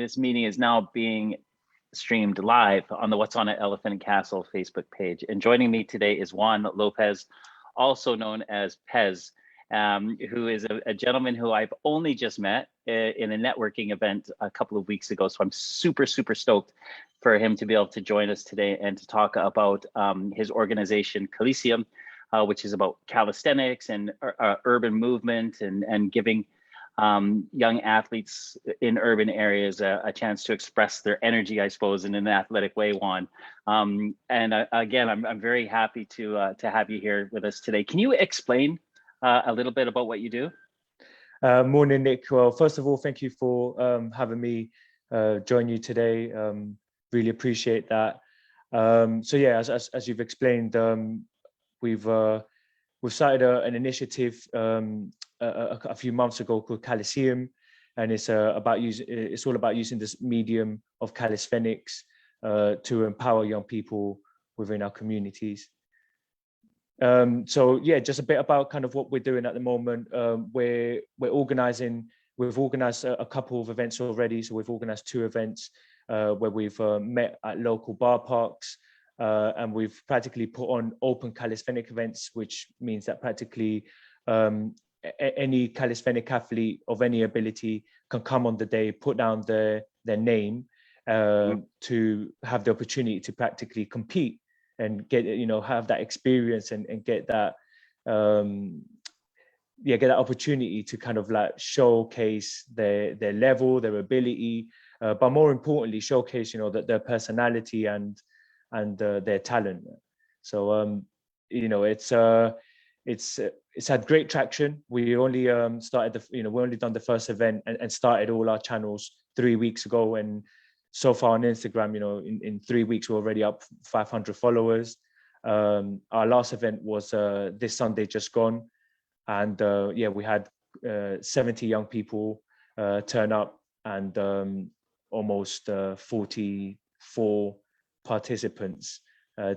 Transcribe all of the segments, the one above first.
This meeting is now being streamed live on the What's on at Elephant and Castle Facebook page. And joining me today is Juan Lopez, also known as Pez, who is a gentleman who I've only just met in a networking event a couple of weeks ago. So I'm super, super stoked for him to be able to join us today and to talk about his organization, Calisseum, which is about calisthenics and urban movement and giving young athletes in urban areas a chance to express their energy, I suppose, in an athletic way, Juan. Again, I'm very happy to have you here with us today. Can you explain a little bit about what you do? Morning, Nick. Well, first of all, thank you for having me join you today. Really appreciate that. So yeah, as you've explained, we've started an initiative a few months ago called Calisseum, and it's all about using this medium of calisthenics to empower young people within our communities. So yeah, just a bit about kind of what we're doing at the moment. We've organized a couple of events already. So we've organized 2 events where we've met at local bar parks. And we've practically put on open calisthenic events, which means that practically any calisthenic athlete of any ability can come on the day, put down their name to have the opportunity to practically compete and get, have that experience and get that, get that opportunity to kind of like showcase their level, their ability, but more importantly, showcase, that their personality and their talent. So it's had great traction. We only started we only done the first event and started all our channels 3 weeks ago, and so far on Instagram, in 3 weeks we're already up 500 followers. Our last event was this Sunday just gone, and we had 70 young people turn up, and almost 44 participants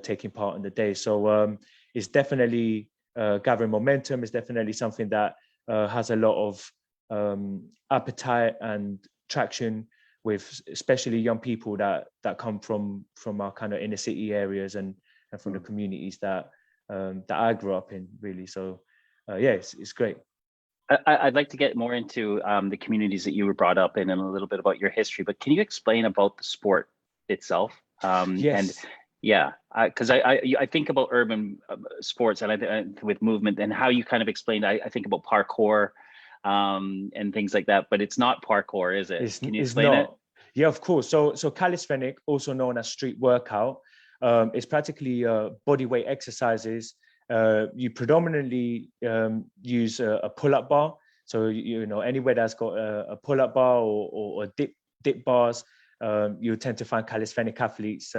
taking part in the day. So it's definitely gathering momentum. It's definitely something that has a lot of appetite and traction with especially young people that come from our kind of inner city areas and from the communities that I grew up in, really. So it's great. I'd like to get more into the communities that you were brought up in and a little bit about your history, but can you explain about the sport itself? Yes. And because I think about urban sports and with movement and how you kind of explained, I think about parkour and things like that, but it's not parkour, is it? Can you explain it? Yeah, of course. So calisthenic, also known as street workout, is practically body weight exercises. You predominantly use a pull-up bar. So anywhere that's got a pull-up bar or dip bars, you tend to find calisthenic athletes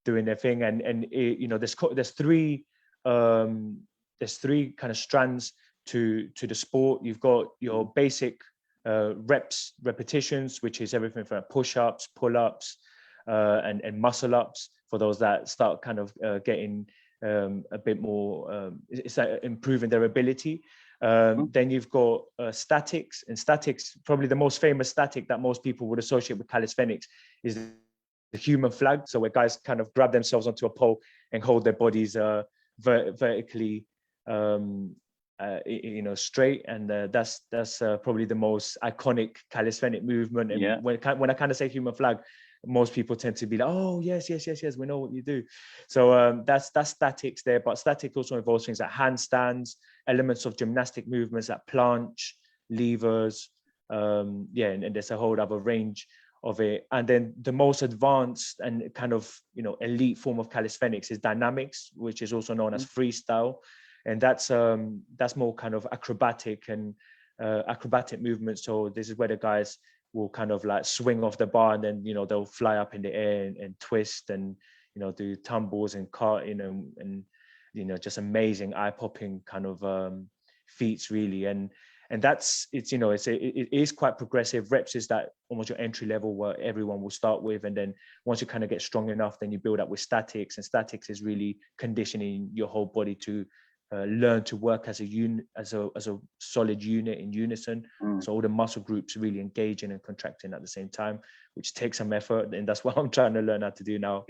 doing their thing. And there's 3 kind of strands to the sport. You've got your basic repetitions, which is everything from push-ups, pull-ups, and muscle-ups for those that start kind of getting a bit more, it's like improving their ability. Then you've got statics, and statics, probably the most famous static that most people would associate with calisthenics is the human flag. So where guys kind of grab themselves onto a pole and hold their bodies vertically straight, and that's probably the most iconic calisthenic movement. And when I kind of say human flag, most people tend to be like, oh yes, we know what you do. So that's statics there, but static also involves things like handstands, elements of gymnastic movements like planche, levers, and there's a whole other range of it. And then the most advanced and kind of elite form of calisthenics is dynamics, which is also known as freestyle. And that's more kind of acrobatic and acrobatic movements. So this is where the guys will kind of like swing off the bar, and then they'll fly up in the air and twist and do tumbles and karting and just amazing eye-popping kind of feats, really. And it is quite progressive. Reps is that almost your entry level where everyone will start with, and then once you kind of get strong enough, then you build up with statics, and statics is really conditioning your whole body to learn to work as a unit, as a solid unit in unison. So all the muscle groups really engaging and contracting at the same time, which takes some effort, and that's what I'm trying to learn how to do now.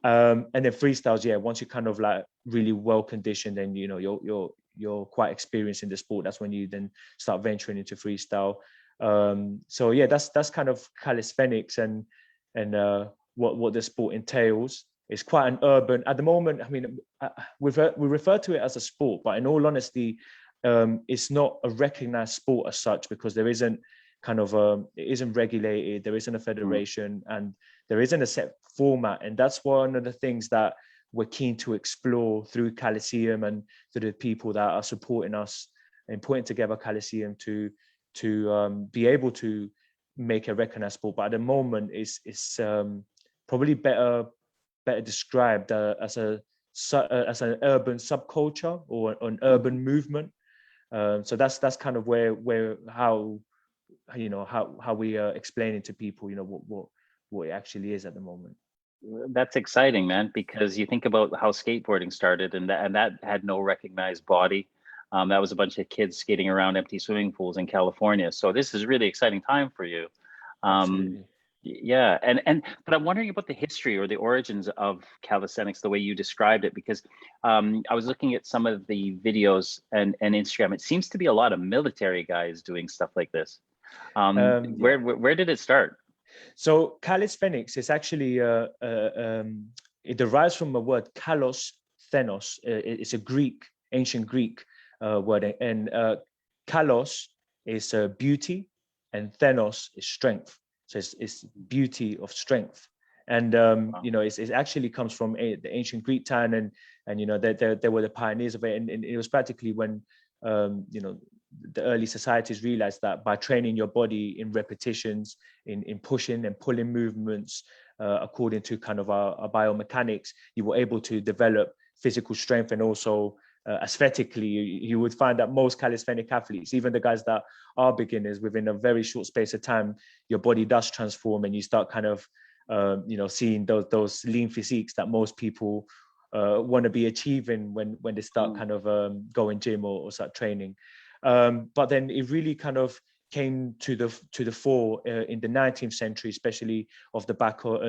And then freestyles, yeah, once you're kind of like really well conditioned and you're quite experienced in the sport, that's when you then start venturing into freestyle. So yeah, that's kind of calisthenics and what the sport entails. It's quite an urban at the moment. I mean, we refer to it as a sport, but in all honesty, it's not a recognized sport as such, because there isn't it isn't regulated. There isn't a federation, and there isn't a set format. And that's one of the things that we're keen to explore through Calisseum and through the people that are supporting us and putting together Calisseum to be able to make a recognized sport. But at the moment, it's probably better described as an urban subculture or an urban movement. So that's kind of how we are explaining to people, what it actually is at the moment. That's exciting, man, because you think about how skateboarding started, and that had no recognized body. That was a bunch of kids skating around empty swimming pools in California. So this is really exciting time for you. Yeah, but I'm wondering about the history or the origins of calisthenics, the way you described it, because I was looking at some of the videos and Instagram. It seems to be a lot of military guys doing stuff like this. Where did it start? So calisthenics is actually it derives from a word kalos thenos. It's a ancient Greek word, and kalos is beauty, and thenos is strength. So it's beauty of strength, and Wow. it actually comes from the ancient Greek time, and they were the pioneers of it, and it was practically when the early societies realized that by training your body in repetitions, in pushing and pulling movements according to kind of our biomechanics, you were able to develop physical strength. And also aesthetically, you would find that most calisthenic athletes, even the guys that are beginners, within a very short space of time, your body does transform, and you start kind of seeing those lean physiques that most people want to be achieving when they start kind of going gym or start training. But then it really kind of came to the fore in the 19th century, especially off the back of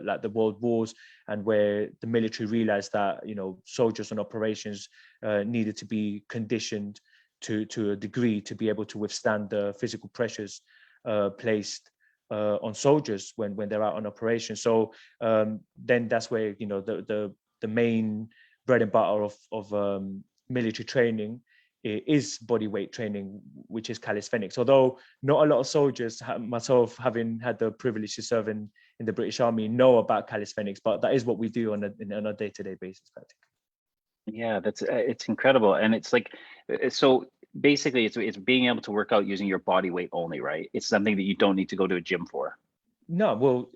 like the world wars, and where the military realized that soldiers on operations needed to be conditioned to a degree to be able to withstand the physical pressures placed on soldiers when they're out on operation. So then that's where the main bread and butter of military training is body weight training, which is calisthenics. Although not a lot of soldiers, myself having had the privilege to serve in the British Army, know about calisthenics, but that is what we do on a day-to-day basis, practically. Yeah, it's incredible. And it's like, so basically it's being able to work out using your body weight only, right? It's something that you don't need to go to a gym for. No, well,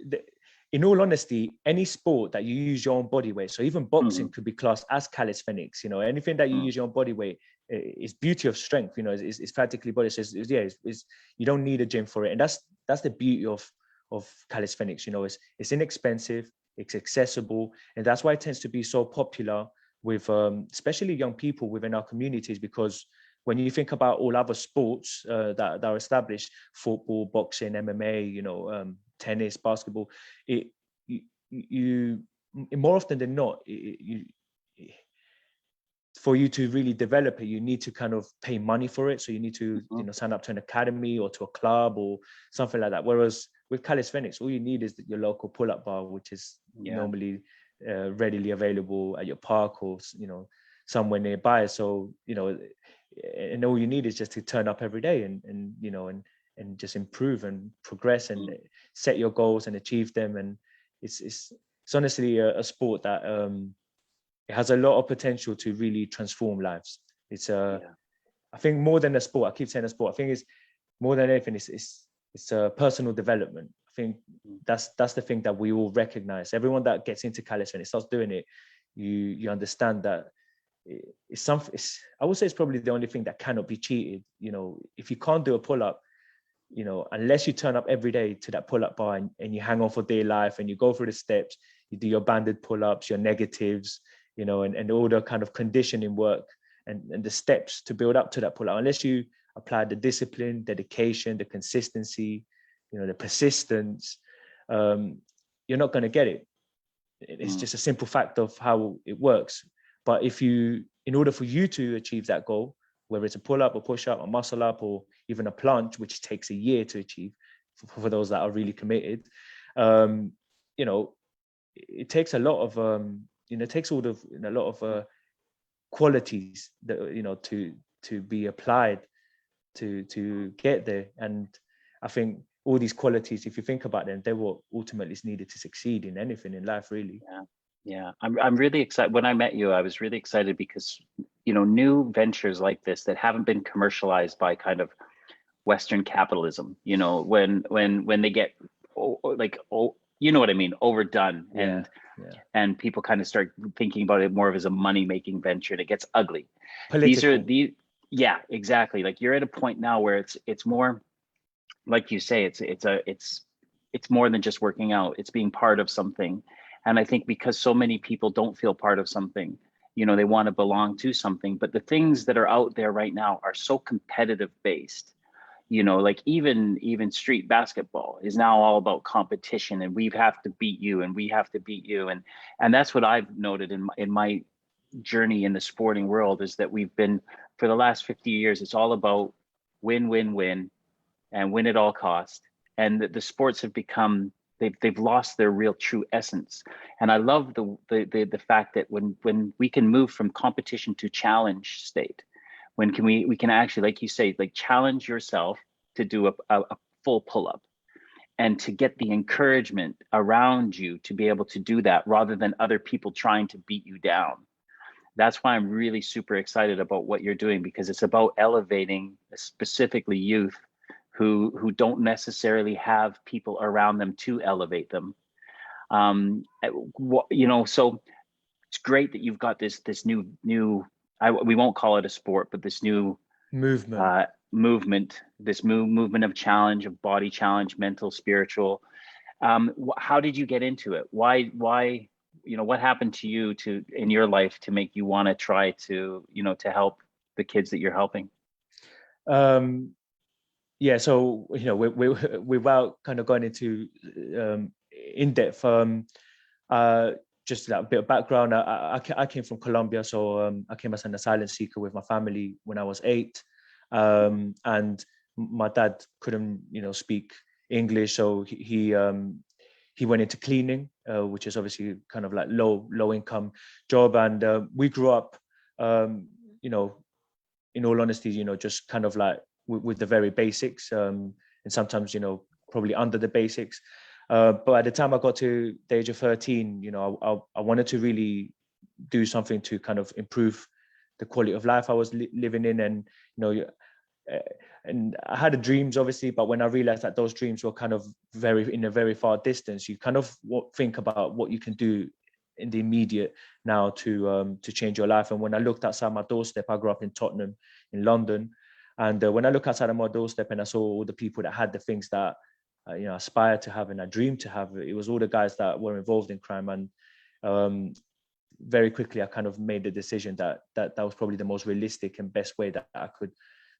in all honesty, any sport that you use your own body weight, so even boxing could be classed as calisthenics. Anything that you use your own body weight is beauty of strength. It's practically body. So you don't need a gym for it, and that's the beauty of calisthenics. It's inexpensive, it's accessible, and that's why it tends to be so popular with especially young people within our communities, because when you think about all other sports that are established, football, boxing, MMA, tennis, basketball, you more often than not, for you to really develop it, you need to kind of pay money for it. So you need to sign up to an academy or to a club or something like that. Whereas with calisthenics, all you need is your local pull-up bar, which is normally readily available at your park or somewhere nearby. So and all you need is just to turn up every day and just improve and progress and set your goals and achieve them. And it's honestly a sport that it has a lot of potential to really transform lives. It's I think more than a sport. I keep saying a sport. I think it's more than anything. It's a personal development. I think that's the thing that we all recognize. Everyone that gets into calisthenics starts doing it. You understand that it's something. I would say it's probably the only thing that cannot be cheated. If you can't do a pull-up, unless you turn up every day to that pull-up bar and you hang on for dear life and you go through the steps, you do your banded pull-ups, your negatives, and all the kind of conditioning work and the steps to build up to that pull-out. Unless you apply the discipline, dedication, the consistency, the persistence, you're not going to get it. It's just a simple fact of how it works. But in order for you to achieve that goal, whether it's a pull-up, a push-up, a muscle-up, or even a planche, which takes a year to achieve for those that are really committed, it takes a lot of, it takes a lot of qualities that, to be applied to get there. And I think all these qualities, if you think about them, they're what ultimately is needed to succeed in anything in life, really. Yeah. I'm really excited. When I met you, I was really excited because, new ventures like this that haven't been commercialized by kind of Western capitalism, when they get what I mean, overdone, and people kind of start thinking about it more of as a money-making venture, and it gets ugly. Political. Yeah, exactly. Like, you're at a point now where it's more, like you say, it's more than just working out. It's being part of something. And I think because so many people don't feel part of something, they want to belong to something, but the things that are out there right now are so competitive based. Like even street basketball is now all about competition, and we have to beat you, and we have to beat you. And that's what I've noted in my journey in the sporting world, is that we've been, for the last 50 years, it's all about win, win, win, and win at all cost. And the sports have become, they've lost their real true essence. And I love the fact that when we can move from competition to challenge state, when we can actually, like you say, like, challenge yourself to do a full pull-up, and to get the encouragement around you to be able to do that, rather than other people trying to beat you down. That's why I'm really super excited about what you're doing, because it's about elevating specifically youth who don't necessarily have people around them to elevate them. So it's great that you've got this new we won't call it a sport, but this new movement, this movement of challenge, of body challenge, mental, spiritual. How did you get into it? Why, what happened to you in your life to make you want to try to, to help the kids that you're helping? So, without kind of going into in depth, just a bit of background. I came from Colombia, so I came as an asylum seeker with my family when I was 8, and my dad couldn't, speak English, so he went into cleaning, which is obviously kind of like low income job, and we grew up, in all honesty, just kind of like with the very basics, and sometimes, probably under the basics. But at the time I got to the age of 13, I wanted to really do something to kind of improve the quality of life I was living in. And, and I had dreams, obviously, but when I realized that those dreams were kind of in a very far distance, you kind of think about what you can do in the immediate now to change your life. And when I looked outside my doorstep, I grew up in Tottenham, in London. And when I look outside of my doorstep and I saw all the people that had the things that aspired to have and I dreamed to have, it was all the guys that were involved in crime. And very quickly, I kind of made the decision that was probably the most realistic and best way that I could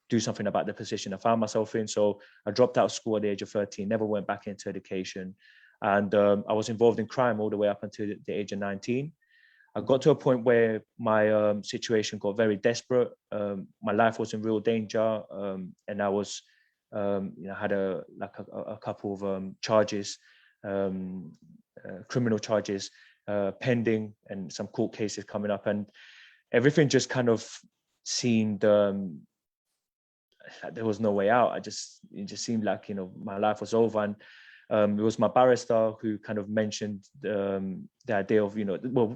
do something about the position I found myself in. So I dropped out of school at the age of 13, never went back into education. And I was involved in crime all the way up until the age of 19. I got to a point where my situation got very desperate. My life was in real danger, and I was, had a couple of charges, criminal charges pending, and some court cases coming up, and everything just kind of seemed like there was no way out. It just seemed like my life was over. And it was my barrister who kind of mentioned the idea of,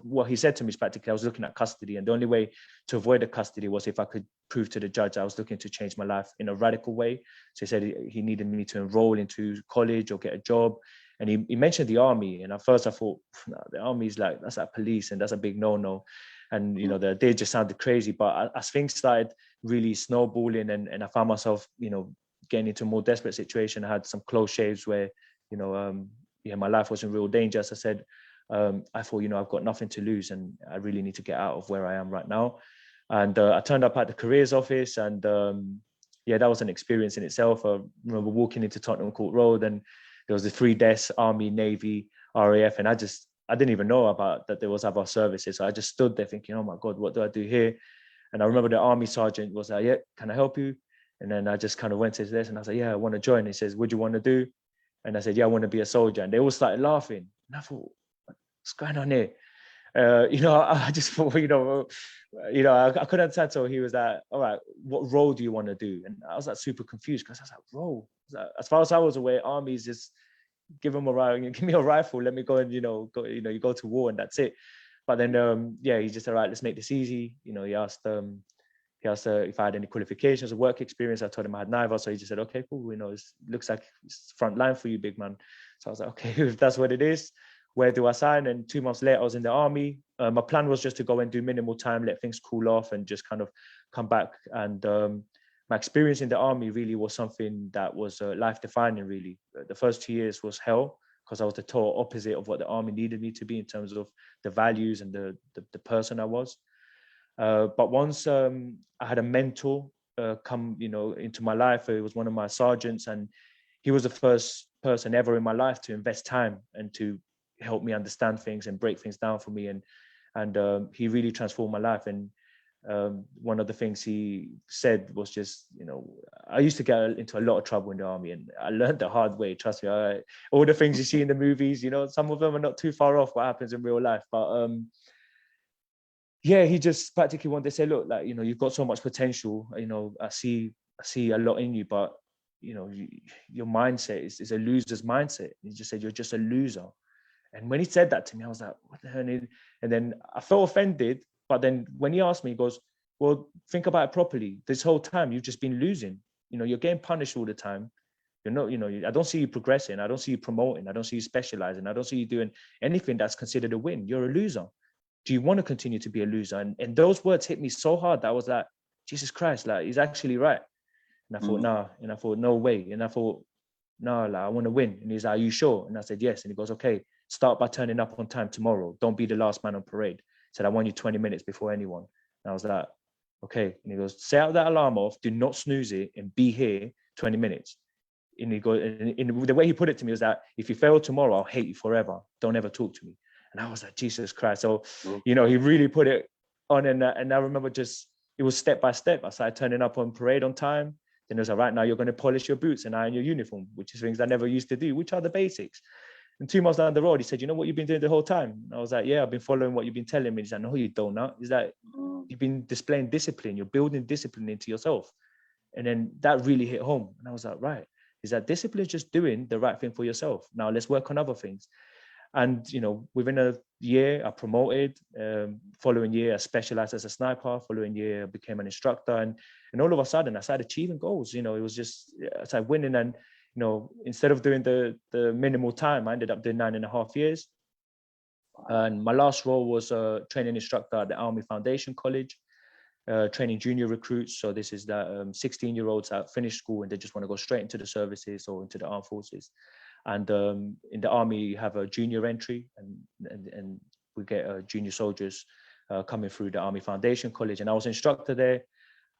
what he said to me is practically, I was looking at custody, and the only way to avoid the custody was if I could prove to the judge I was looking to change my life in a radical way. So he said he needed me to enroll into college or get a job. And he mentioned the army. And at first I thought, no, the army is that's like police, and that's a big no-no. And, the idea just sounded crazy. But as things started really snowballing, and I found myself, getting into a more desperate situation, I had some close shaves where, my life was in real danger, as I said. I thought, you know, I've got nothing to lose and I really need to get out of where I am right now. And I turned up at the careers office, and yeah, that was an experience in itself. I remember walking into Tottenham Court Road, and there was the 3 desks: Army, Navy, RAF, and I didn't even know about that there was other services. So I just stood there thinking, oh my God, what do I do here? And I remember the Army sergeant was like, yeah, can I help you? And then I just kind of went to this and I said, yeah, I want to join. He says, what do you want to do? And I said, yeah, I want to be a soldier. And they all started laughing. And I thought, what's going on here? You know, I just thought, you know, I couldn't understand. So he was like, all right, what role do you want to do? And I was like super confused because I was like, role? As far as I was aware, armies just give me a rifle, let me go and, you know, you go to war and that's it. But then, yeah, he just said, all right, let's make this easy. You know, he asked if I had any qualifications or work experience. I told him I had neither. So he just said, okay, cool. You know, it looks like it's front line for you, big man. So I was like, okay, if that's what it is, where do I sign? And 2 months later, I was in the Army. My plan was just to go and do minimal time, let things cool off and just kind of come back. And my experience in the Army really was something that was life defining, really. The first 2 years was hell because I was the total opposite of what the Army needed me to be in terms of the values and the person I was. But once I had a mentor come, you know, into my life, it was one of my sergeants, and he was the first person ever in my life to invest time and to help me understand things and break things down for me. And he really transformed my life. And one of the things he said was just, you know, I used to get into a lot of trouble in the Army, and I learned the hard way. Trust me, all the things you see in the movies, you know, some of them are not too far off what happens in real life. But yeah, he just practically wanted to say, look, like, you know, you've got so much potential. You know, I see a lot in you, but you know, your mindset is a loser's mindset. He just said, you're just a loser. And when he said that to me, I was like, what the hell? And then I felt offended. But then when he asked me, he goes, well, think about it properly. This whole time, you've just been losing. You know, you're getting punished all the time. You're not, you know, I don't see you progressing. I don't see you promoting. I don't see you specializing. I don't see you doing anything that's considered a win. You're a loser. Do you want to continue to be a loser? And those words hit me so hard that I was like, Jesus Christ, like, he's actually right. And I thought, nah. And I thought, no way. And I thought, no, like, I want to win. And he's like, are you sure? And I said, yes. And he goes, okay, start by turning up on time tomorrow. Don't be the last man on parade. He said, I want you 20 minutes before anyone. And I was like, okay. And he goes, set out that alarm off, do not snooze it, and be here 20 minutes. And he goes, and the way he put it to me was that if you fail tomorrow, I'll hate you forever. Don't ever talk to me. And I was like, Jesus Christ. So, you know, he really put it on. And I remember just, it was step by step. I started turning up on parade on time. Then it was like, right now you're going to polish your boots and iron your uniform, which is things I never used to do, which are the basics. And 2 months down the road, he said, you know what you've been doing the whole time? And I was like, yeah, I've been following what you've been telling me. He's like, no, you don't know. He's like, you've been displaying discipline. You're building discipline into yourself. And then that really hit home. And I was like, right. Is that discipline is just doing the right thing for yourself. Now let's work on other things. And, you know, within a year, I promoted. Following year, I specialized as a sniper. Following year, I became an instructor. And all of a sudden, I started achieving goals. You know, it was just, I started winning. And, you know, instead of doing the minimal time, I ended up doing 9.5 years. And my last role was a training instructor at the Army Foundation College, training junior recruits. So this is that 16-year-olds that finish school and they just want to go straight into the services or into the armed forces. And in the Army, you have a junior entry, and we get junior soldiers coming through the Army Foundation College. And I was an instructor there.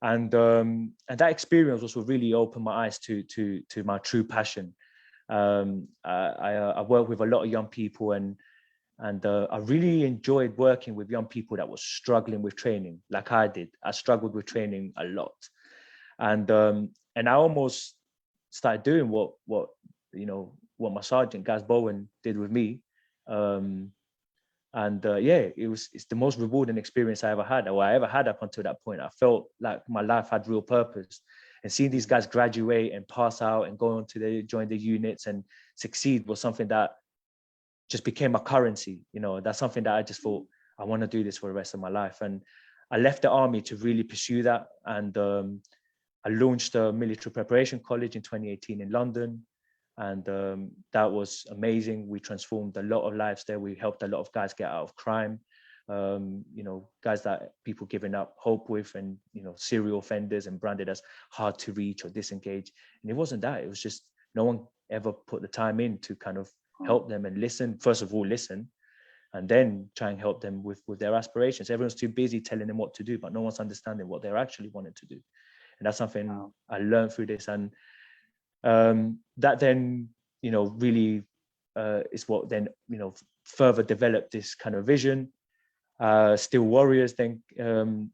And that experience was what really opened my eyes to my true passion. I work with a lot of young people, and I really enjoyed working with young people that was struggling with training, like I did. I struggled with training a lot, and I almost started doing what my sergeant Gaz Bowen did with me. Yeah, it's the most rewarding experience I ever had, or I ever had up until that point. I felt like my life had real purpose, and seeing these guys graduate and pass out and go on to join the units and succeed was something that just became a currency. You know, that's something that I just thought, I want to do this for the rest of my life. And I left the Army to really pursue that. And I launched a military preparation college in 2018 in London. And that was amazing. We transformed a lot of lives there. We helped a lot of guys get out of crime, guys that people giving up hope with, and, serial offenders and branded as hard to reach or disengage. And it wasn't that. It was just no one ever put the time in to kind of help them and listen. First of all, listen. and then try and help them with their aspirations. Everyone's too busy telling them what to do, but no one's understanding what they're actually wanting to do. And that's something I learned through this. And that then, really is what then, further developed this kind of vision. Steel Warriors then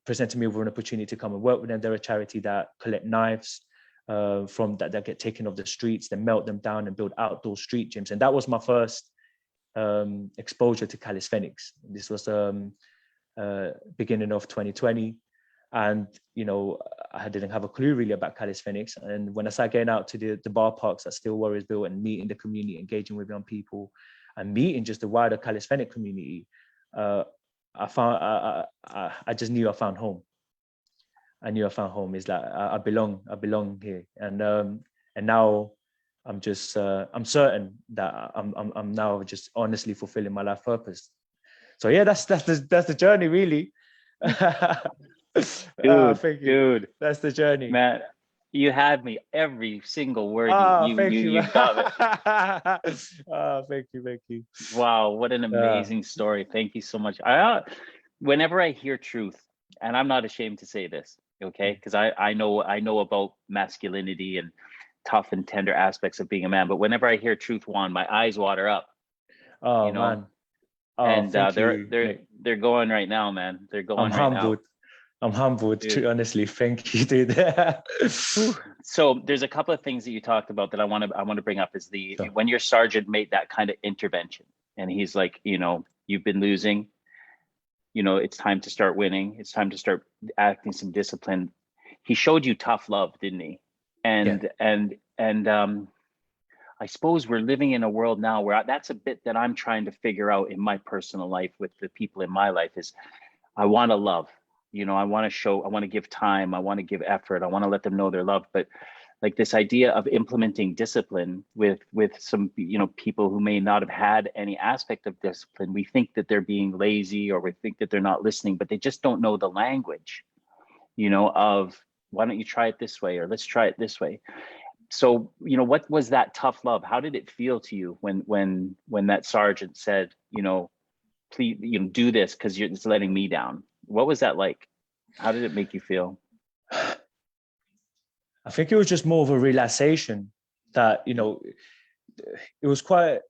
presented me with an opportunity to come and work with them. They're a charity that collect knives from that get taken off the streets, then melt them down and build outdoor street gyms. And that was my first exposure to calisthenics. This was beginning of 2020. And, I didn't have a clue really about calisthenics. And when I started getting out to the bar parks that Steel Warriors built and meeting the community, engaging with young people and meeting just the wider calisthenic community, I just knew I found home. I knew I found home. Is like I belong here. And now I'm just I'm certain that I'm now just honestly fulfilling my life purpose. So yeah, that's the journey really. Dude, that's the journey, man. You had me every single word. You got it. Thank you. Wow, what an amazing story. Thank you so much. Whenever I hear truth, and I'm not ashamed to say this, okay, because I know about masculinity and tough and tender aspects of being a man, but whenever I hear truth, Juan, my eyes water up. Man. And they're going right now, man. They're going right now. I'm humbled, honestly. Thank you, dude. So there's a couple of things that you talked about that I want to bring up is when your sergeant made that kind of intervention, and he's like, you've been losing, it's time to start winning. It's time to start acting some discipline. He showed you tough love, didn't he? And I suppose we're living in a world now where that's a bit that I'm trying to figure out in my personal life with the people in my life is I want to love. I want to show, I want to give time, I want to give effort, I want to let them know they're loved. But like this idea of implementing discipline with some, people who may not have had any aspect of discipline, we think that they're being lazy or we think that they're not listening, but they just don't know the language, of why don't you try it this way or let's try it this way. So, what was that tough love? How did it feel to you when that sergeant said, please, do this because it's letting me down? What was that like? How did it make you feel? I think it was just more of a realization that, it was quite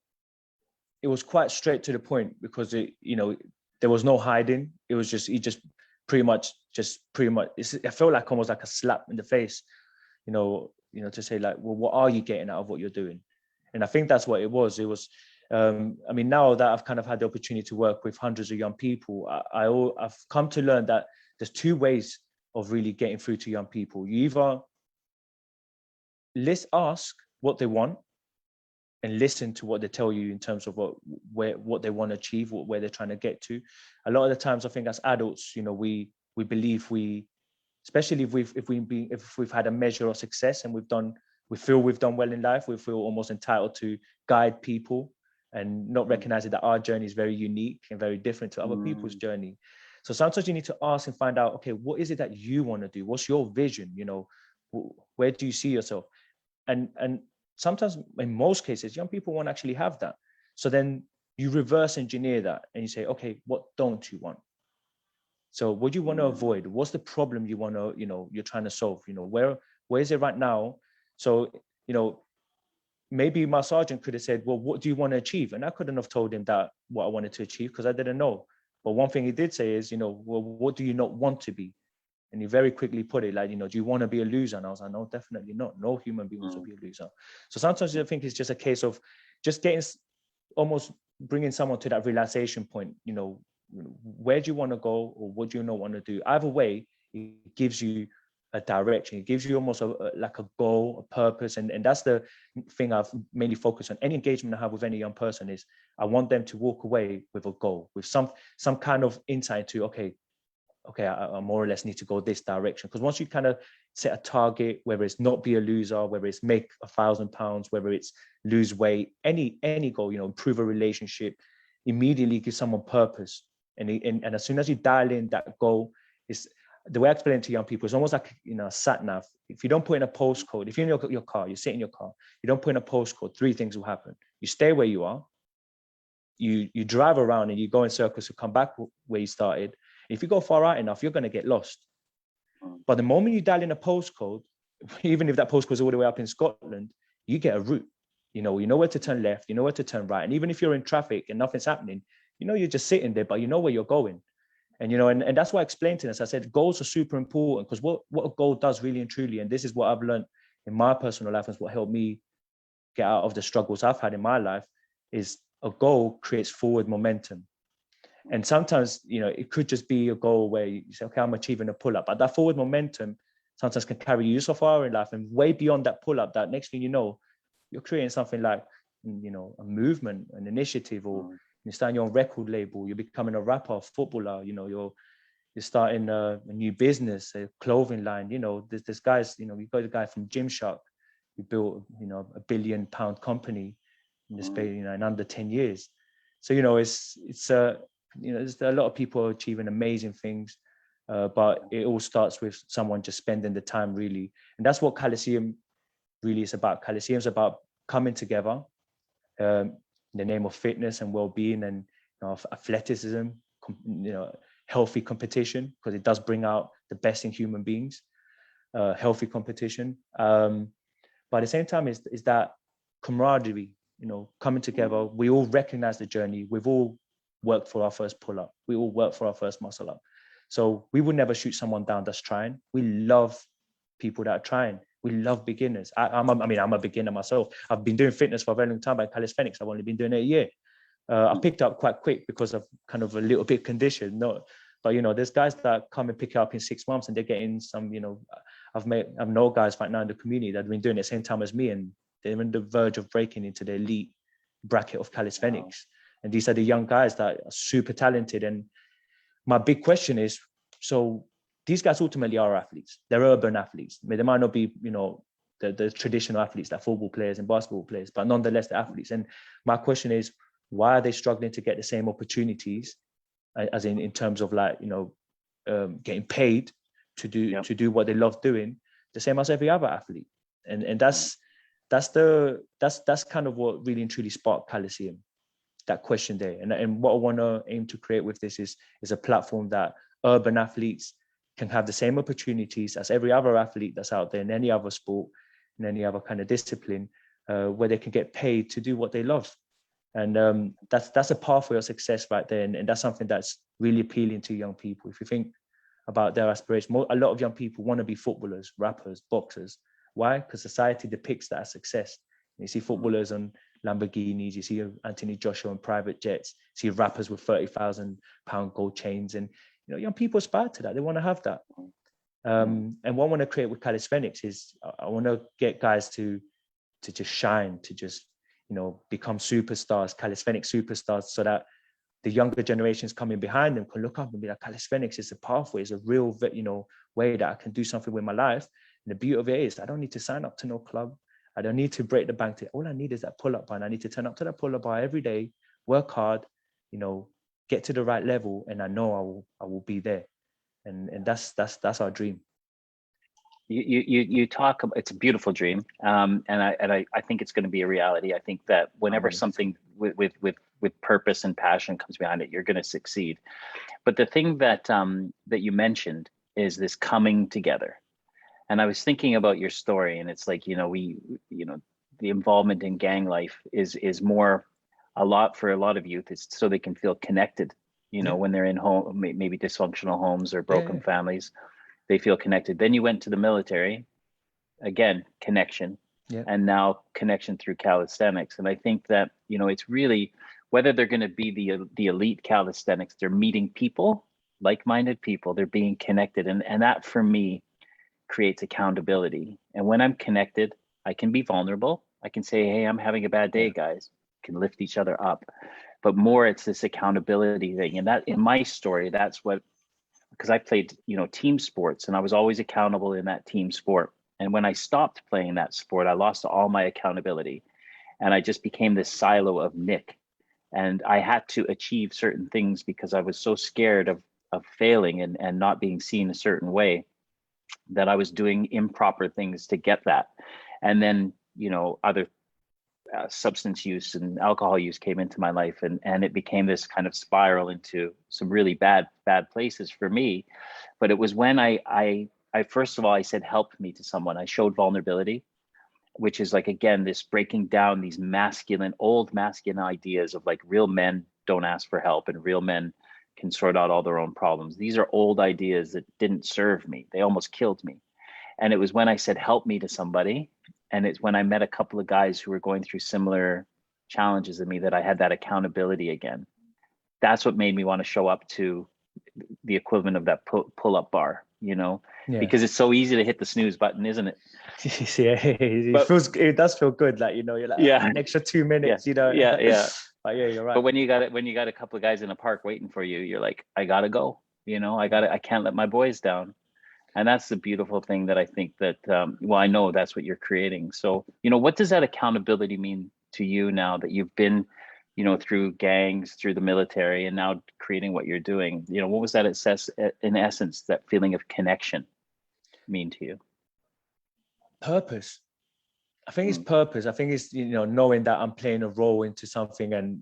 straight to the point because there was no hiding. It was just, he just pretty much, it felt like almost like a slap in the face, to say like, well, what are you getting out of what you're doing? And I think that's what it was. It was, now that I've kind of had the opportunity to work with hundreds of young people, I've come to learn that there's two ways of really getting through to young people. You either ask what they want and listen to what they tell you in terms of what they want to achieve, where they're trying to get to. A lot of the times, I think as adults, we believe especially if we've had a measure of success and we feel we've done well in life, we feel almost entitled to guide people and not recognizing that our journey is very unique and very different to other people's journey. So sometimes you need to ask and find out, okay, what is it that you want to do? What's your vision? Where do you see yourself? And sometimes, in most cases, young people won't actually have that. So then you reverse engineer that and you say, okay, what don't you want? So what do you want to avoid? What's the problem you want to, you're trying to solve? Where is it right now? So, maybe my sergeant could have said, well, what do you want to achieve? And I couldn't have told him that what I wanted to achieve because I didn't know. But one thing he did say is, well, what do you not want to be? And he very quickly put it like, do you want to be a loser? And I was like, no, definitely not. No human being wants to be a loser. So sometimes I think it's just a case of just almost bringing someone to that realization point, where do you want to go or what do you not want to do? Either way, it gives you a direction. It gives you almost like a goal, a purpose. And that's the thing I've mainly focused on. Any engagement I have with any young person is I want them to walk away with a goal, with some kind of insight to, okay, I more or less need to go this direction. Because once you kind of set a target, whether it's not be a loser, whether it's make £1,000, whether it's lose weight, any goal, improve a relationship, immediately give someone purpose. And as soon as you dial in that goal, is the way I explain it to young people is almost like a sat nav. If you don't put in a postcode, if you're in your car, you sit in your car, you don't put in a postcode, three things will happen. You stay where you are, you drive around and you go in circles to come back where you started. If you go far out enough, you're going to get lost. But the moment you dial in a postcode, even if that postcode is all the way up in Scotland, you get a route. You know where to turn left, you know where to turn right. And even if you're in traffic and nothing's happening, you're just sitting there, but you know where you're going. And, and that's why I explained to this. I said, goals are super important, because what a goal does really and truly, and this is what I've learned in my personal life, and what helped me get out of the struggles I've had in my life, is a goal creates forward momentum. And sometimes, it could just be a goal where you say, okay, I'm achieving a pull-up, but that forward momentum sometimes can carry you so far in life and way beyond that pull-up, that next thing you know, you're creating something like, a movement, an initiative, or you're starting your own record label, you're becoming a rapper, a footballer, you're starting a new business, a clothing line. There's guys, you've got a guy from Gymshark who built, a £1 billion company in the space, in under 10 years. So, there's a lot of people achieving amazing things, but it all starts with someone just spending the time, really. And that's what Calisseum really is about. Calisseum is about coming together in the name of fitness and well-being, and athleticism, healthy competition, because it does bring out the best in human beings, healthy competition. But at the same time, is that camaraderie, coming together. We all recognize the journey. We've all worked for our first pull-up. We all worked for our first muscle-up. So we would never shoot someone down that's trying. We love people that are trying. We love beginners. I'm a beginner myself. I've been doing fitness for a very long time by calisthenics. I've only been doing it a year. I picked up quite quick because of kind of a little bit conditioned. But there's guys that come and pick it up in 6 months, and they're getting some. I've known guys right now in the community that have been doing it at the same time as me, and they're on the verge of breaking into the elite bracket of calisthenics. Wow. And these are the young guys that are super talented. And my big question is, so these guys ultimately are athletes. They're urban athletes. They might not be, the traditional athletes like football players and basketball players, but nonetheless, they're athletes. And my question is, why are they struggling to get the same opportunities, as in terms of getting paid to do what they love doing, the same as every other athlete? And that's kind of what really and truly sparked Calisseum, that question there. And what I want to aim to create with this is a platform that urban athletes can have the same opportunities as every other athlete that's out there in any other sport, in any other kind of discipline, where they can get paid to do what they love. And that's a pathway of success right there. And that's something that's really appealing to young people. If you think about their aspirations, a lot of young people want to be footballers, rappers, boxers. Why? Because society depicts that as success. You see footballers on Lamborghinis, you see Anthony Joshua on private jets, you see rappers with £30,000 gold chains, and young people aspire to that. They want to have that. And what I want to create with calisthenics is I want to get guys to just shine, to just become superstars, calisthenic superstars, so that the younger generations coming behind them can look up and be like, calisthenics is a pathway, it's a real way that I can do something with my life. And the beauty of it is I don't need to sign up to no club. I don't need to break the bank. All I need is that pull-up bar, and I need to turn up to that pull-up bar every day, work hard, get to the right level, and I know I will be there. And that's our dream. You talk about, it's a beautiful dream, and I think it's going to be a reality. I think that whenever something with purpose and passion comes behind it, you're going to succeed. But the thing that you mentioned is this coming together. And I was thinking about your story, and it's like, the involvement in gang life is more a lot for a lot of youth. It's so they can feel connected, when they're in home, maybe dysfunctional homes or broken families, they feel connected. Then you went to the military, again, connection, and now connection through calisthenics. And I think that, it's really, whether they're going to be the elite calisthenics, they're meeting people, like-minded people, they're being connected. And that for me creates accountability. And when I'm connected, I can be vulnerable. I can say, hey, I'm having a bad day, guys. Can lift each other up. But more, it's this accountability thing. And that, in my story, that's what, because I played, team sports, and I was always accountable in that team sport. And when I stopped playing that sport, I lost all my accountability. And I just became this silo of Nick. And I had to achieve certain things because I was so scared of failing and not being seen a certain way, that I was doing improper things to get that. And then, substance use and alcohol use came into my life, and it became this kind of spiral into some really bad places for me. But it was when I first of all, I said, help me to someone. I showed vulnerability, which is like, again, this breaking down these old masculine ideas of like real men don't ask for help and real men can sort out all their own problems. These are old ideas that didn't serve me. They almost killed me. And it was when I said, help me to somebody. And it's when I met a couple of guys who were going through similar challenges than me that I had that accountability again. That's what made me want to show up to the equivalent of that pull-up bar, because it's so easy to hit the snooze button, isn't it? Yeah, it does feel good. Like, you're like, an extra 2 minutes, Yeah. But yeah, you're right. But when you got a couple of guys in a park waiting for you, you're like, I gotta go, I can't let my boys down. And that's the beautiful thing that I think that, I know that's what you're creating. So, what does that accountability mean to you now that you've been, through gangs, through the military, and now creating what you're doing? What was that in essence, that feeling of connection mean to you? Purpose. I think it's purpose. I think it's, knowing that I'm playing a role into something and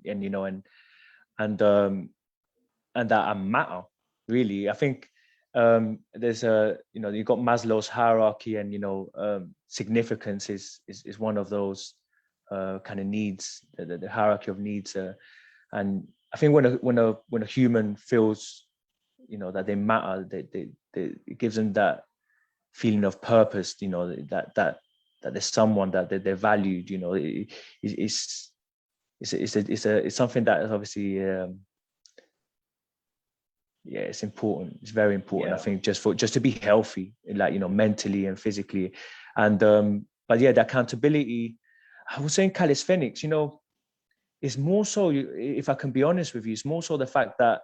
that I matter, really. I think there's you've got Maslow's hierarchy, and significance is one of those kind of needs, the hierarchy of needs, and I think when a human feels that they matter, it gives them that feeling of purpose, that there's someone that they're valued. It's something that is obviously it's important. It's very important. I think just to be healthy, like, mentally and physically. And but yeah, the accountability, I was saying calisthenics, is more so, if I can be honest with you, it's more so the fact that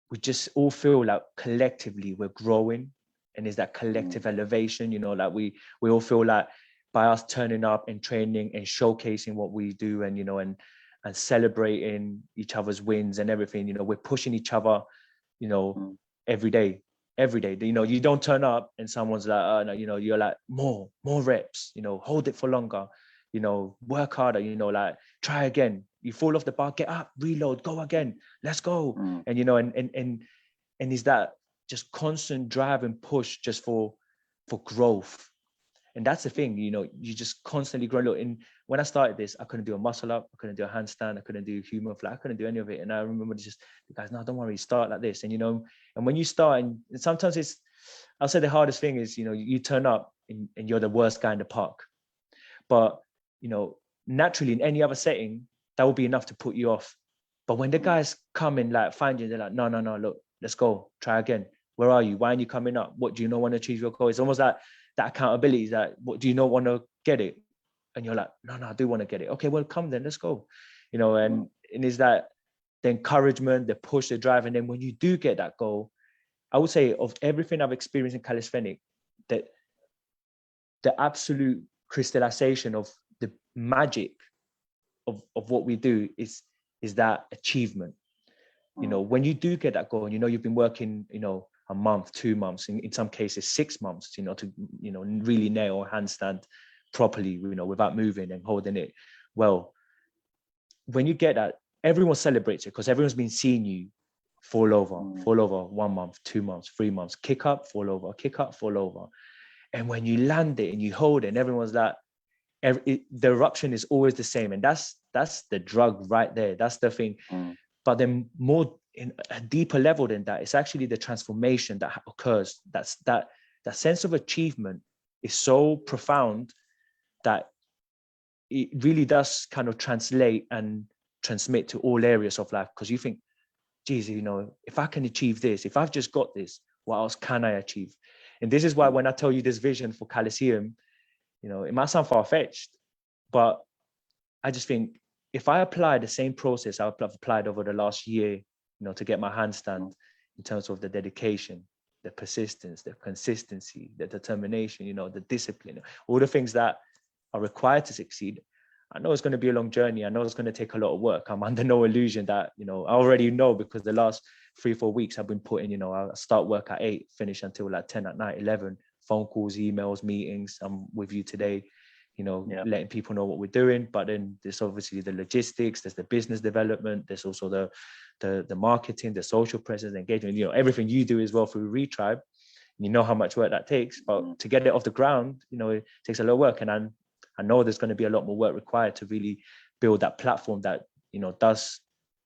we just all feel like collectively we're growing, and is that collective elevation, like we all feel like by us turning up and training and showcasing what we do, and and celebrating each other's wins and everything, we're pushing each other, every day. You don't turn up and someone's like, oh, no, you're like, more reps, hold it for longer, work harder, like, try again. You fall off the bar, get up, reload, go again, let's go. And is that just constant drive and push just for growth. And that's the thing, you just constantly grow. Look, when I started this, I couldn't do a muscle up, I couldn't do a handstand, I couldn't do human fly, I couldn't do any of it. And I remember the guys, no, don't worry, start like this. And and when you start, and sometimes I'll say the hardest thing is, you turn up and you're the worst guy in the park. But naturally in any other setting, that will be enough to put you off. But when the guys come and like find you, they're like, no, look, let's go, try again. Where are you? Why aren't you coming up? What do you not want to achieve your goal? It's almost like that accountability is that, what do you not want to get it? And you're like, no, I do want to get it. Okay, well, come then, let's go. And is that the encouragement, the push, the drive. And then when you do get that goal, I would say of everything I've experienced in calisthenics, that the absolute crystallization of the magic of what we do is that achievement. When you do get that goal, and you've been working, a month, 2 months, in some cases 6 months, to really nail a handstand properly, without moving and holding it well. When you get that, everyone celebrates it because everyone's been seeing you fall over 1 month, 2 months, 3 months, kick up, fall over. And when you land it and you hold it, and everyone's like, the eruption is always the same. And that's the drug right there. That's the thing. But then more in a deeper level than that, it's actually the transformation that occurs. That sense of achievement is so profound that it really does kind of translate and transmit to all areas of life. Because you think, geez, if I can achieve this, if I've just got this, what else can I achieve? And this is why when I tell you this vision for Calisseum, it might sound far-fetched, but I just think if I apply the same process I've applied over the last year, to get my handstand, in terms of the dedication, the persistence, the consistency, the determination, the discipline, all the things that are required to succeed, I know it's going to be a long journey. I know it's going to take a lot of work. I'm under no illusion that, I already know, because the last 3-4 weeks I've been putting, I start work at 8, finish until like 10 at night, 11, phone calls, emails, meetings. I'm with you today, letting people know what we're doing. But then there's obviously the logistics, there's the business development, there's also the marketing, the social presence, engagement, everything you do as well through Retribe. You know how much work that takes, but to get it off the ground, it takes a lot of work. And I know there's going to be a lot more work required to really build that platform that, does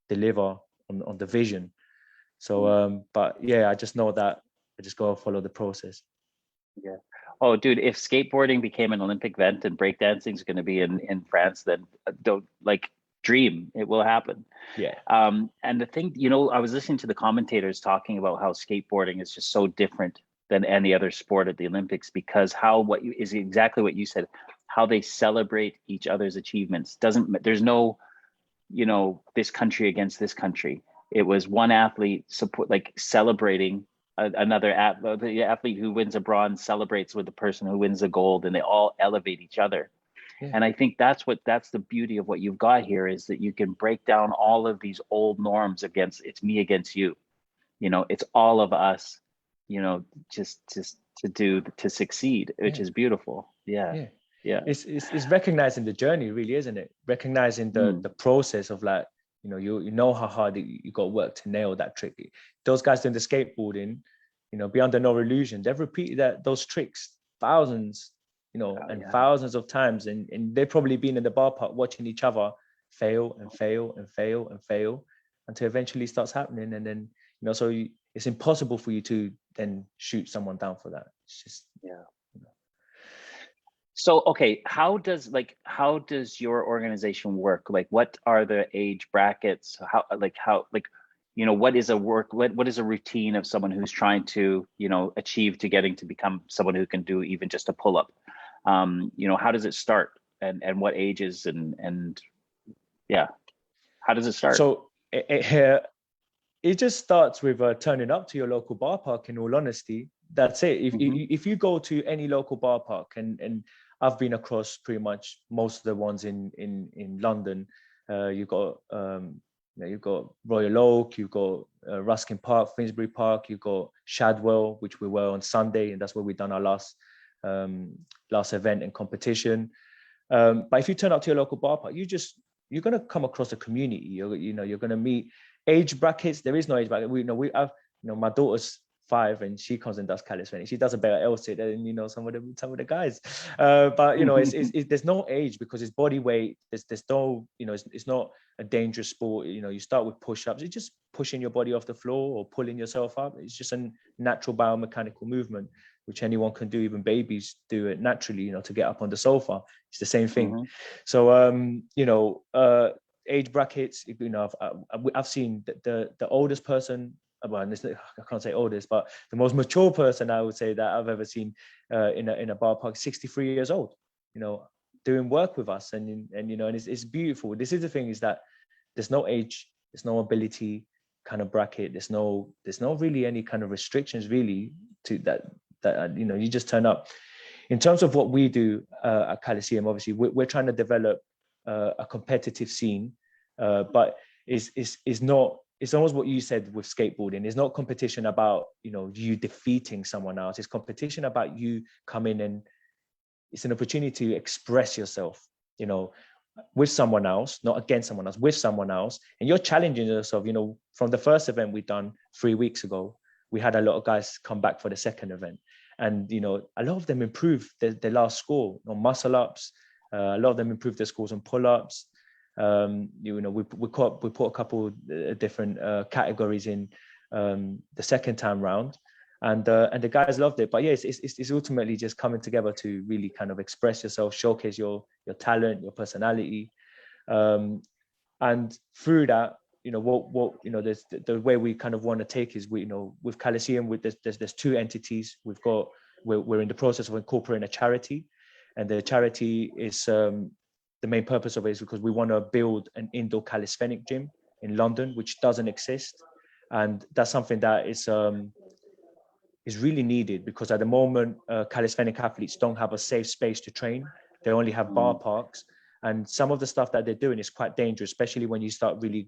deliver on the vision. So, but yeah, I just know that I just got to follow the process. Yeah. Oh, dude, if skateboarding became an Olympic event and breakdancing is going to be in France, then don't dream. It will happen. Yeah. And the thing, I was listening to the commentators talking about how skateboarding is just so different than any other sport at the Olympics, because is exactly what you said, how they celebrate each other's achievements. There's no, this country against this country. It was one athlete celebrating another athlete. The athlete who wins a bronze celebrates with the person who wins the gold, and they all elevate each other. Yeah. And I think that's the beauty of what you've got here, is that you can break down all of these old norms it's me against you. It's all of us, just to succeed, which is beautiful. Yeah. It's recognizing the journey, really, isn't it? Recognizing the process of you know how hard you got to work to nail that trick. Those guys doing the skateboarding, beyond no illusion, they've repeated those tricks thousands, thousands of times, and they've probably been in the bar park watching each other fail and fail and fail and fail until eventually starts happening. And then so it's impossible for you to then shoot someone down for that. It's just So, okay, how does your organization work? What are the age brackets? What is a routine of someone who's trying to, achieve to getting to become someone who can do even just a pull-up? How does it start, and what ages, and how does it start? So it just starts with turning up to your local bar park, in all honesty. That's it. If you go to any local bar park, and I've been across pretty much most of the ones in London. You've got Royal Oak, you've got Ruskin Park, Finsbury Park, you've got Shadwell, which we were on Sunday, and that's where we've done our last event and competition. But if you turn up to your local bar park, you're going to come across a community. You're going to meet age brackets. There is no age bracket. My daughter's 5 and she comes and does calisthenics. She does a better LSIT than some of the guys. But there's no age, because it's body weight. There's no it's not a dangerous sport. You start with push-ups. It's just pushing your body off the floor or pulling yourself up. It's just a natural biomechanical movement which anyone can do. Even babies do it naturally. To get up on the sofa. It's the same thing. So age brackets. I've seen the oldest person. Well, I can't say oldest, but the most mature person I would say that I've ever seen in a bar park, 63 years old, doing work with us, and it's beautiful. This is the thing, is that there's no age, there's no ability kind of bracket, there's no really any kind of restrictions really to that you just turn up. In terms of what we do at Calisseum, obviously we're trying to develop a competitive scene, but it's almost what you said with skateboarding. It's not competition about, you defeating someone else. It's competition about you coming, and it's an opportunity to express yourself, with someone else, not against someone else, with someone else. And you're challenging yourself. From the first event we done 3 weeks ago, we had a lot of guys come back for the second event. And, a lot of them improved their last score on muscle ups. A lot of them improved their scores on pull-ups. We put a couple different categories in the second time round, and the guys loved it. But yeah, it's ultimately just coming together to really kind of express yourself, showcase your talent, your personality, and through that, there's the way we kind of want to take is with Calisseum, there's 2 entities. We're in the process of incorporating a charity, and the charity is the main purpose of it is because we want to build an indoor calisthenic gym in London, which doesn't exist. And that's something that is really needed, because at the moment, calisthenic athletes don't have a safe space to train. They only have bar parks. And some of the stuff that they're doing is quite dangerous, especially when you start really,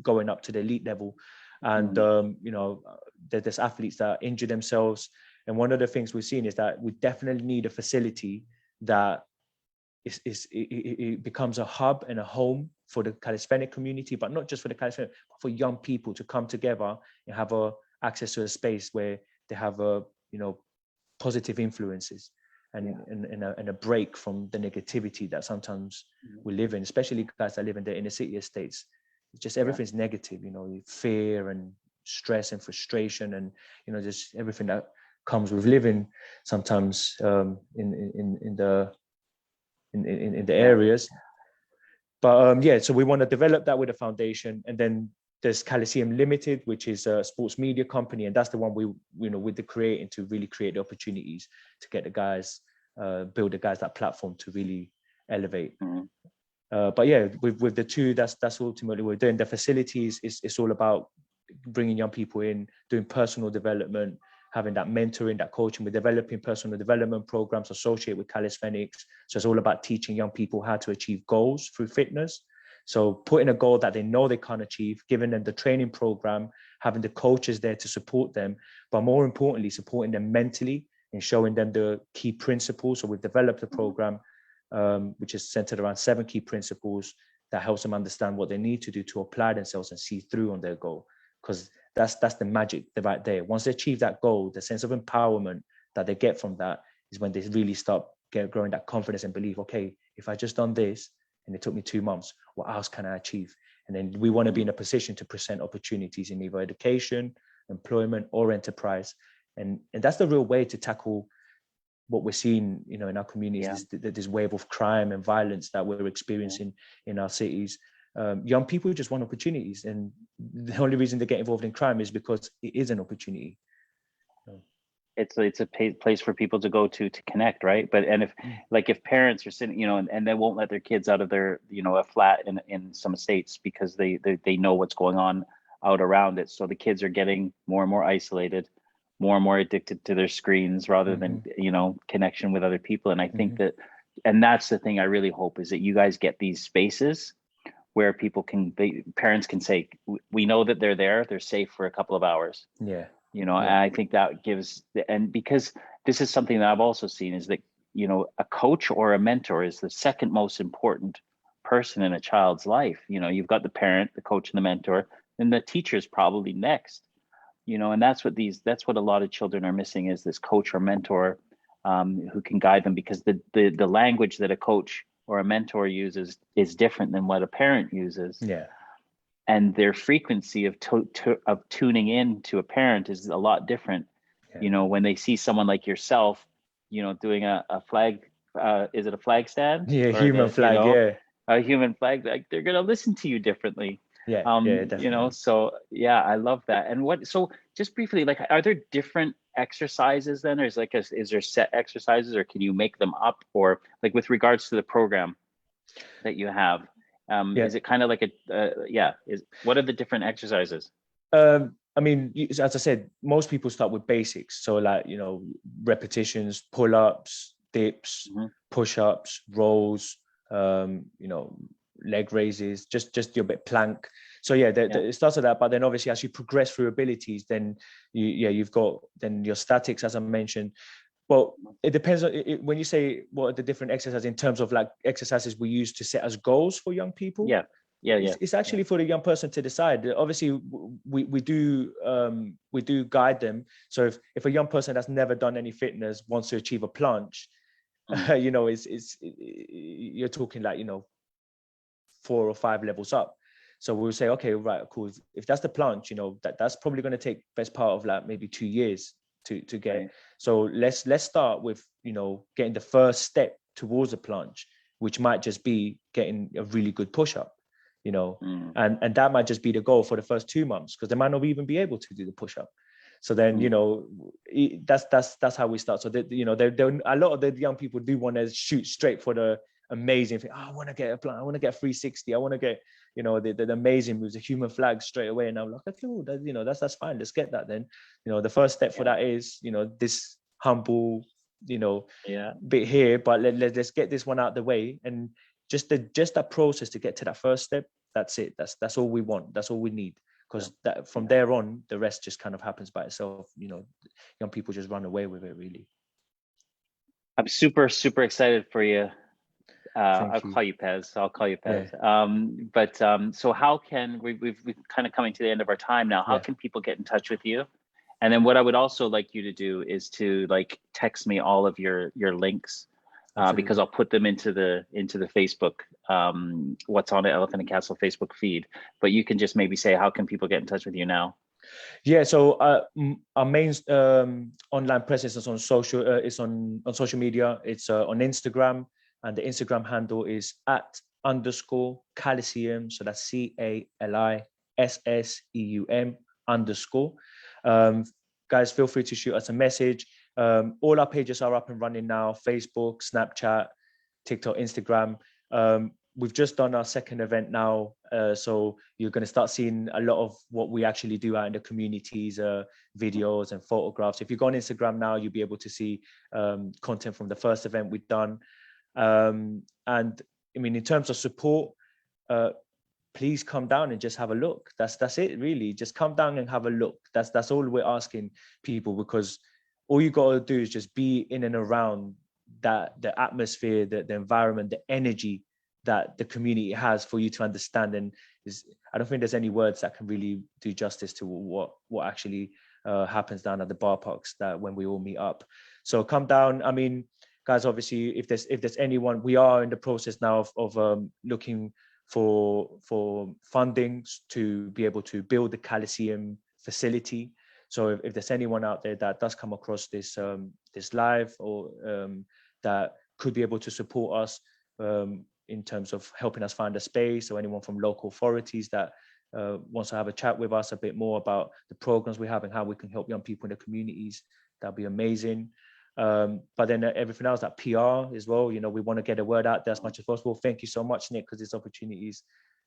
going up to the elite level. And, there's athletes that injure themselves. And one of the things we've seen is that we definitely need a facility that it becomes a hub and a home for the calisthenic community, but not just for the calisthenic, but for young people to come together and have access to a space where they have positive influences and a break from the negativity that sometimes we live in, especially guys that live in the inner city estates. It's just everything's negative, fear and stress and frustration and just everything that comes with living sometimes in the areas. But so we want to develop that with a foundation, and then there's Calisseum Limited, which is a sports media company, and that's the one with the creating to really create the opportunities to get the guys, build the guys that platform to really elevate. But yeah, with the two, that's ultimately what we're doing. The facilities it's all about bringing young people in, doing personal development, having that mentoring, that coaching. We're developing personal development programs associated with calisthenics. So it's all about teaching young people how to achieve goals through fitness. So putting a goal that they know they can't achieve, giving them the training program, having the coaches there to support them, but more importantly, supporting them mentally and showing them the key principles. So we've developed a program which is centered around 7 key principles that helps them understand what they need to do to apply themselves and see through on their goal. Because that's the magic right there. Once they achieve that goal, the sense of empowerment that they get from that is when they really start growing that confidence and belief. Okay, if I just done this and it took me 2 months, what else can I achieve? And then we want to be in a position to present opportunities in either education, employment, or enterprise. And that's the real way to tackle what we're seeing, in our communities, this wave of crime and violence that we're experiencing in our cities. Young people just want opportunities, and the only reason they get involved in crime is because it is an opportunity. It's a place for people to go to connect, right? But if parents are sitting, and they won't let their kids out of their, a flat in some estates because they know what's going on out around it. So the kids are getting more and more isolated, more and more addicted to their screens rather than, connection with other people. And I think and that's the thing I really hope, is that you guys get these spaces where parents can say, we know that they're safe for a couple of hours. And I think that gives, and because this is something that I've also seen, is that, a coach or a mentor is the second most important person in a child's life. You've got the parent, the coach, and the mentor, and the teacher's probably next. And that's what a lot of children are missing, is this coach or mentor who can guide them, because the language that a coach or a mentor uses is different than what a parent uses. And their frequency of tuning in to a parent is a lot different. When they see someone like yourself, doing a flag, is it a flag stand? Human flag, a human flag, like, they're going to listen to you differently. Definitely. So I love that. And so just briefly, like, are there different exercises then, or is there set exercises, or can you make them up? Or like with regards to the program that you have, is it kind of like what are the different exercises? I mean, as I said, most people start with basics. So like, repetitions, pull-ups, dips, push-ups, rolls, leg raises, just your bit plank. So it starts with that, but then obviously as you progress through abilities, then you've got then your statics, as I mentioned. Well, it depends on when you say what are the different exercises in terms of like exercises we use to set as goals for young people. It's actually for the young person to decide. Obviously, we do guide them. So if a young person that's never done any fitness wants to achieve a planche, you're talking like 4 or 5 levels up. So we'll say, okay, right, cool. If that's the planche, that's probably going to take best part of like maybe 2 years to get. Right. So let's start with getting the first step towards a planche, which might just be getting a really good push-up, and that might just be the goal for the first 2 months, because they might not even be able to do the push-up. So then that's how we start. So that a lot of the young people do want to shoot straight for the amazing thing. I want to get a plan. I want to get 360. I want to get the amazing moves, the human flag straight away. And I'm like, okay, cool. That's fine. Let's get that then. The first step for that is this humble bit here, but let's get this one out of the way. And just that process to get to that first step, that's it. That's all we want. That's all we need. Because that from there on, the rest just kind of happens by itself. Young people just run away with it, really. I'm super, super excited for you. I'll Thank you. call you Pez. I'll call you Pez. Yeah. So how can we've kind of coming to the end of our time now. How Yeah. can people get in touch with you? And then what I would also like you to do is to like text me all of your links, because Absolutely. I'll put them into the Facebook What's on the Elephant and Castle Facebook feed. But you can just maybe say, how can people get in touch with you now? Yeah, so our main online presence is on social. It's on social media. It's on Instagram, and the Instagram handle is @_Calisseum. So that's CALISSEUM _. Guys, feel free to shoot us a message. All our pages are up and running now: Facebook, Snapchat, TikTok, Instagram. We've just done our second event now, so you're going to start seeing a lot of what we actually do out in the communities, videos and photographs. If you go on Instagram now, you'll be able to see content from the first event we've done. And I mean, in terms of support, please come down and just have a look. That's it, really. Just come down and have a look. That's all we're asking people, because all you got to do is just be in and around that, the atmosphere, the environment, the energy that the community has for you to understand. And I don't think there's any words that can really do justice to what actually happens down at the bar parks, that when we all meet up. So come down. I mean, guys, obviously, if there's anyone, we are in the process now of looking for funding to be able to build the Calisseum facility. So if there's anyone out there that does come across this live, or that could be able to support us in terms of helping us find a space, or anyone from local authorities that wants to have a chat with us a bit more about the programs we have and how we can help young people in the communities, that'd be amazing. But then everything else, that PR as well, we want to get the word out there as much as possible. Thank you so much, Nick, because this opportunity is,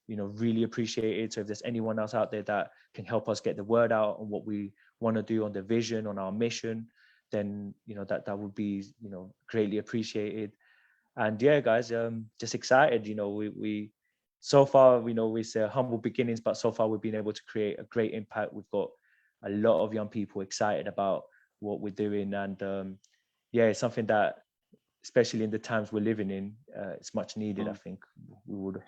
really appreciated. So if there's anyone else out there that can help us get the word out on what we want to do, on the vision, on our mission, then, that would be, greatly appreciated. And yeah, guys, just excited. We so far, it's humble beginnings, but so far we've been able to create a great impact. We've got a lot of young people excited about what we're doing, and yeah, it's something that, especially in the times we're living in, it's much needed. I think we would,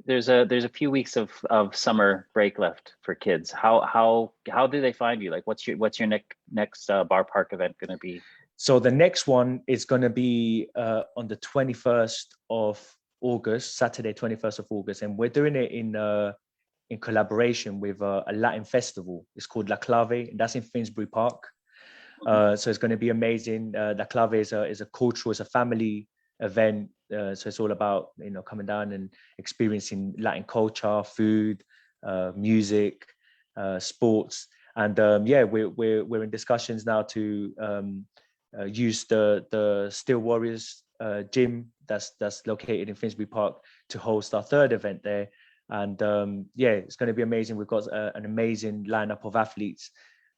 There's a few weeks of summer break left for kids. How do they find you? Like, what's your next bar park event going to be? So the next one is going to be on the 21st of August, Saturday, 21st of August, and we're doing it in collaboration with a Latin festival. It's called La Clave, and that's in Finsbury Park. So it's going to be amazing. La Clave is a cultural, it's a family event. So it's all about, coming down and experiencing Latin culture, food, music, sports. And yeah, we're in discussions now to use the Steel Warriors gym that's located in Finsbury Park to host our third event there. And yeah, it's going to be amazing. We've got an amazing lineup of athletes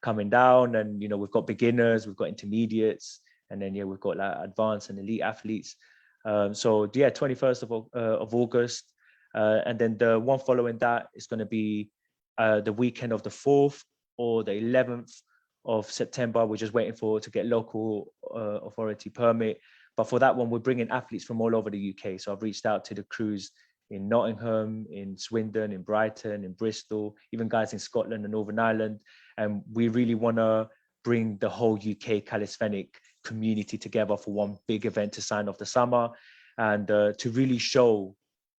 coming down, and we've got beginners, we've got intermediates, and then yeah, we've got like advanced and elite athletes. So yeah, 21st of August, and then the one following that is going to be the weekend of the 4th or the 11th of September. We're just waiting to get local authority permit. But for that one, we're bringing athletes from all over the UK. So I've reached out to the crews in Nottingham, in Swindon, in Brighton, in Bristol, even guys in Scotland and Northern Ireland. And we really want to bring the whole UK calisthenic community together for one big event to sign off the summer, and to really show,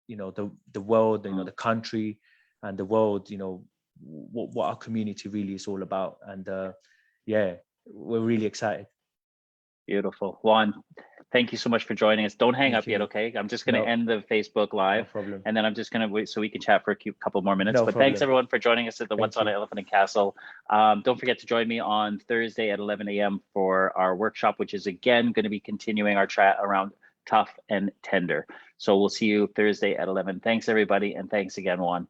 the world, the country and the world, what our community really is all about. And yeah, we're really excited. Beautiful. Juan, thank you so much for joining us. Don't hang up yet, okay? I'm just going to end the Facebook Live, and then I'm just going to wait so we can chat for a couple more minutes. But thanks everyone for joining us at the What's on Elephant and Castle. Don't forget to join me on Thursday at 11 a.m. for our workshop, which is again going to be continuing our chat around tough and tender. So we'll see you Thursday at 11. Thanks everybody, and thanks again, Juan.